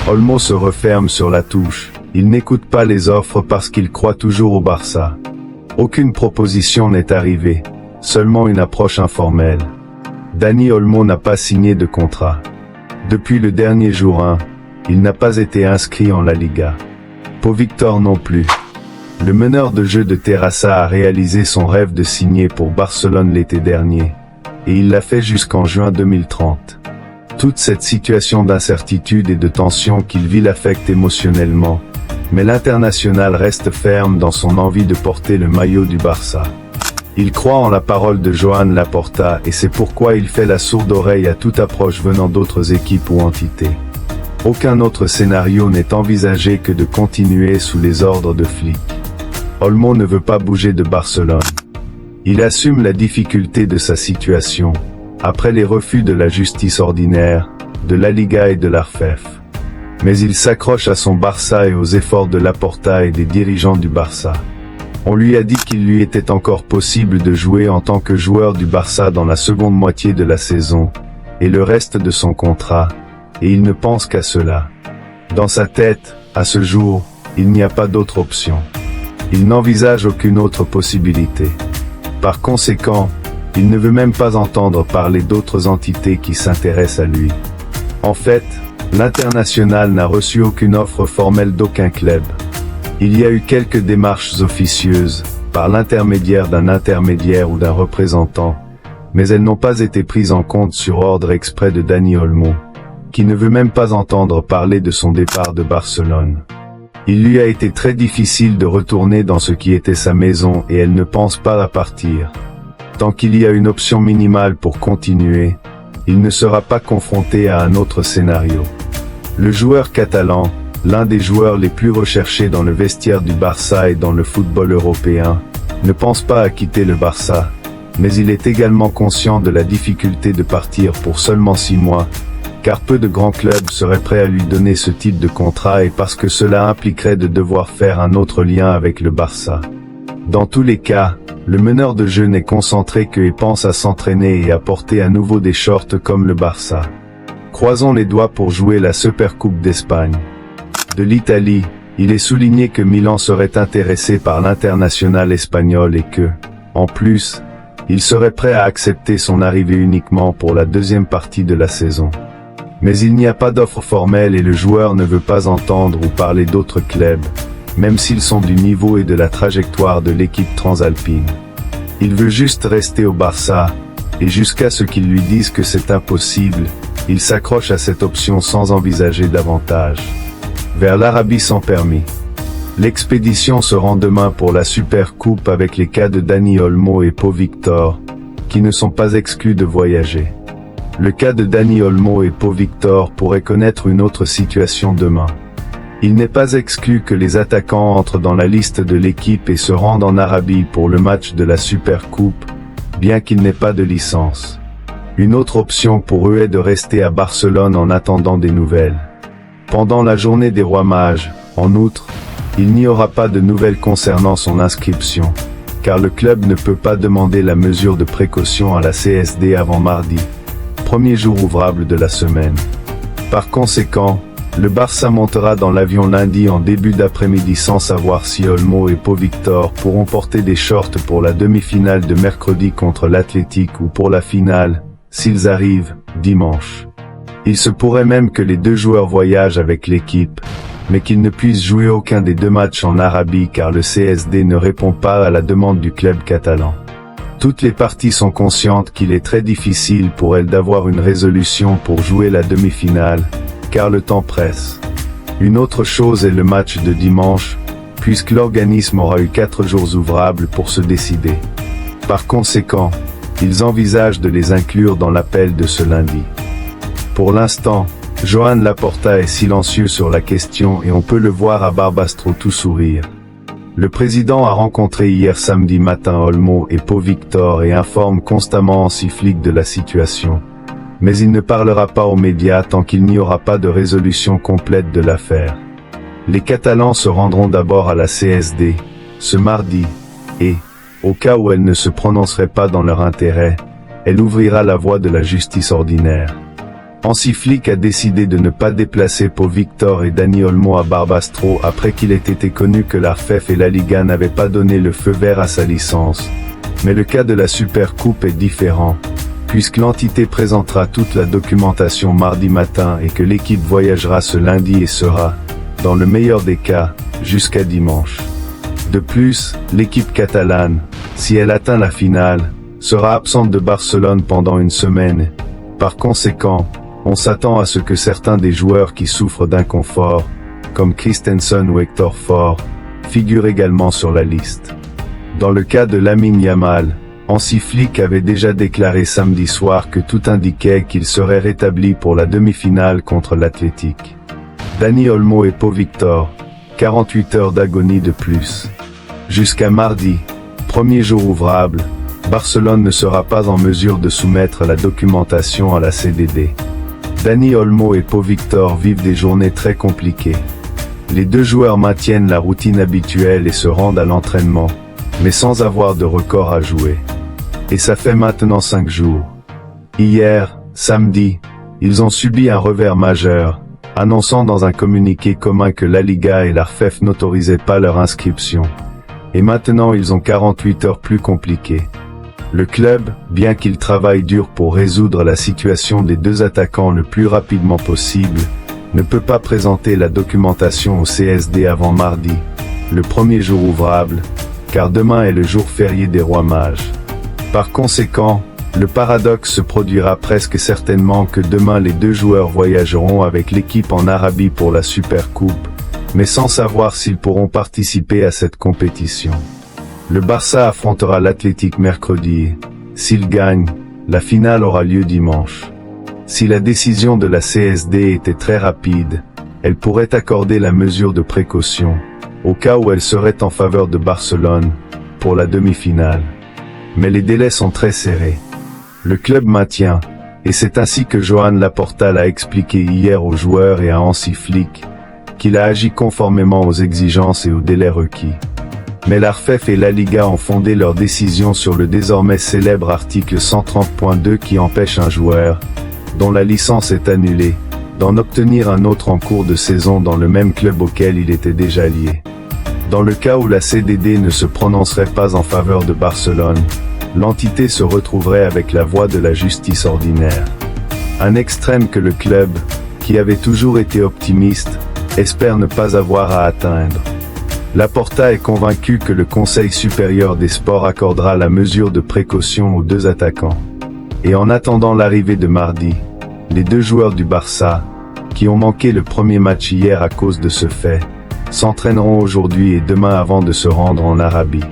Olmo se referme sur la touche. Il n'écoute pas les offres parce qu'il croit toujours au Barça. Aucune proposition n'est arrivée, seulement une approche informelle. Dani Olmo n'a pas signé de contrat. Depuis le dernier jour 1, il n'a pas été inscrit en La Liga. Pau Victor non plus. Le meneur de jeu de Terrassa a réalisé son rêve de signer pour Barcelone l'été dernier, et il l'a fait jusqu'en juin 2030. Toute cette situation d'incertitude et de tension qu'il vit l'affecte émotionnellement, mais l'international reste ferme dans son envie de porter le maillot du Barça. Il croit en la parole de Joan Laporta et c'est pourquoi il fait la sourde oreille à toute approche venant d'autres équipes ou entités. Aucun autre scénario n'est envisagé que de continuer sous les ordres de Flick. Olmo ne veut pas bouger de Barcelone. Il assume la difficulté de sa situation, après les refus de la justice ordinaire, de la Liga et de l'ARFEF. Mais il s'accroche à son Barça et aux efforts de Laporta et des dirigeants du Barça. On lui a dit qu'il lui était encore possible de jouer en tant que joueur du Barça dans la seconde moitié de la saison, et le reste de son contrat, et il ne pense qu'à cela. Dans sa tête, à ce jour, il n'y a pas d'autre option. Il n'envisage aucune autre possibilité. Par conséquent, il ne veut même pas entendre parler d'autres entités qui s'intéressent à lui. En fait, l'international n'a reçu aucune offre formelle d'aucun club. Il y a eu quelques démarches officieuses, par l'intermédiaire d'un intermédiaire ou d'un représentant, mais elles n'ont pas été prises en compte sur ordre exprès de Dani Olmo, qui ne veut même pas entendre parler de son départ de Barcelone. Il lui a été très difficile de retourner dans ce qui était sa maison et elle ne pense pas à partir. Tant qu'il y a une option minimale pour continuer, il ne sera pas confronté à un autre scénario. Le joueur catalan, l'un des joueurs les plus recherchés dans le vestiaire du Barça et dans le football européen, ne pense pas à quitter le Barça, mais il est également conscient de la difficulté de partir pour seulement 6 mois, car peu de grands clubs seraient prêts à lui donner ce type de contrat et parce que cela impliquerait de devoir faire un autre lien avec le Barça. Dans tous les cas, le meneur de jeu n'est concentré que et pense à s'entraîner et à porter à nouveau des shorts comme le Barça. Croisons les doigts pour jouer la Supercoupe d'Espagne. De l'Italie, il est souligné que Milan serait intéressé par l'international espagnol et que, en plus, il serait prêt à accepter son arrivée uniquement pour la deuxième partie de la saison. Mais il n'y a pas d'offre formelle et le joueur ne veut pas entendre ou parler d'autres clubs, même s'ils sont du niveau et de la trajectoire de l'équipe transalpine. Il veut juste rester au Barça, et jusqu'à ce qu'ils lui disent que c'est impossible, il s'accroche à cette option sans envisager davantage. Vers l'Arabie sans permis. L'expédition se rend demain pour la Supercoupe avec les cas de Dani Olmo et Pau Victor, qui ne sont pas exclus de voyager. Le cas de Dani Olmo et Pau Victor pourrait connaître une autre situation demain. Il n'est pas exclu que les attaquants entrent dans la liste de l'équipe et se rendent en Arabie pour le match de la Supercoupe, bien qu'il n'ait pas de licence. Une autre option pour eux est de rester à Barcelone en attendant des nouvelles. Pendant la journée des Rois Mages, en outre, il n'y aura pas de nouvelles concernant son inscription, car le club ne peut pas demander la mesure de précaution à la CSD avant mardi, premier jour ouvrable de la semaine. Par conséquent, le Barça montera dans l'avion lundi en début d'après-midi sans savoir si Olmo et Pau Victor pourront porter des shorts pour la demi-finale de mercredi contre l'Athletic ou pour la finale, s'ils arrivent, dimanche. Il se pourrait même que les deux joueurs voyagent avec l'équipe, mais qu'ils ne puissent jouer aucun des deux matchs en Arabie car le CSD ne répond pas à la demande du club catalan. Toutes les parties sont conscientes qu'il est très difficile pour elles d'avoir une résolution pour jouer la demi-finale, car le temps presse. Une autre chose est le match de dimanche, puisque l'organisme aura eu 4 jours ouvrables pour se décider. Par conséquent, ils envisagent de les inclure dans l'appel de ce lundi. Pour l'instant, Joan Laporta est silencieux sur la question et on peut le voir à Barbastro tout sourire. Le président a rencontré hier samedi matin Olmo et Pau Victor et informe constamment Hansi Flick de la situation. Mais il ne parlera pas aux médias tant qu'il n'y aura pas de résolution complète de l'affaire. Les Catalans se rendront d'abord à la CSD, ce mardi, et, au cas où elle ne se prononcerait pas dans leur intérêt, elle ouvrira la voie de la justice ordinaire. Hansi Flick a décidé de ne pas déplacer Pau Victor et Dani Olmo à Barbastro après qu'il ait été connu que l'ARFEF et la Liga n'avaient pas donné le feu vert à sa licence. Mais le cas de la Supercoupe est différent, puisque l'entité présentera toute la documentation mardi matin et que l'équipe voyagera ce lundi et sera, dans le meilleur des cas, jusqu'à dimanche. De plus, l'équipe catalane, si elle atteint la finale, sera absente de Barcelone pendant une semaine. Par conséquent, on s'attend à ce que certains des joueurs qui souffrent d'inconfort, comme Christensen ou Hector Ford, figurent également sur la liste. Dans le cas de Lamine Yamal, Hansi Flick avait déjà déclaré samedi soir que tout indiquait qu'il serait rétabli pour la demi-finale contre l'Athletic. Dani Olmo et Pau Victor, 48 heures d'agonie de plus. Jusqu'à mardi, premier jour ouvrable, Barcelone ne sera pas en mesure de soumettre la documentation à la CDD. Dani Olmo et Pau Victor vivent des journées très compliquées. Les deux joueurs maintiennent la routine habituelle et se rendent à l'entraînement, mais sans avoir de record à jouer. Et ça fait maintenant 5 jours. Hier, samedi, ils ont subi un revers majeur, annonçant dans un communiqué commun que la Liga et l'ARFEF n'autorisaient pas leur inscription. Et maintenant ils ont 48 heures plus compliquées. Le club, bien qu'il travaille dur pour résoudre la situation des deux attaquants le plus rapidement possible, ne peut pas présenter la documentation au CSD avant mardi, le premier jour ouvrable, car demain est le jour férié des Rois Mages. Par conséquent, le paradoxe se produira presque certainement que demain les deux joueurs voyageront avec l'équipe en Arabie pour la Supercoupe, mais sans savoir s'ils pourront participer à cette compétition. Le Barça affrontera l'Athletic mercredi. S'il gagne, la finale aura lieu dimanche. Si la décision de la CSD était très rapide, elle pourrait accorder la mesure de précaution, au cas où elle serait en faveur de Barcelone, pour la demi-finale. Mais les délais sont très serrés. Le club maintient, et c'est ainsi que Joan Laporta l'a expliqué hier aux joueurs et à Hansi Flick, qu'il a agi conformément aux exigences et aux délais requis. Mais l'ARFEF et la Liga ont fondé leur décision sur le désormais célèbre article 130.2 qui empêche un joueur, dont la licence est annulée, d'en obtenir un autre en cours de saison dans le même club auquel il était déjà lié. Dans le cas où la CDD ne se prononcerait pas en faveur de Barcelone, l'entité se retrouverait avec la voie de la justice ordinaire. Un extrême que le club, qui avait toujours été optimiste, espère ne pas avoir à atteindre. Laporta est convaincu que le Conseil supérieur des sports accordera la mesure de précaution aux deux attaquants. Et en attendant l'arrivée de mardi, les deux joueurs du Barça, qui ont manqué le premier match hier à cause de ce fait, s'entraîneront aujourd'hui et demain avant de se rendre en Arabie.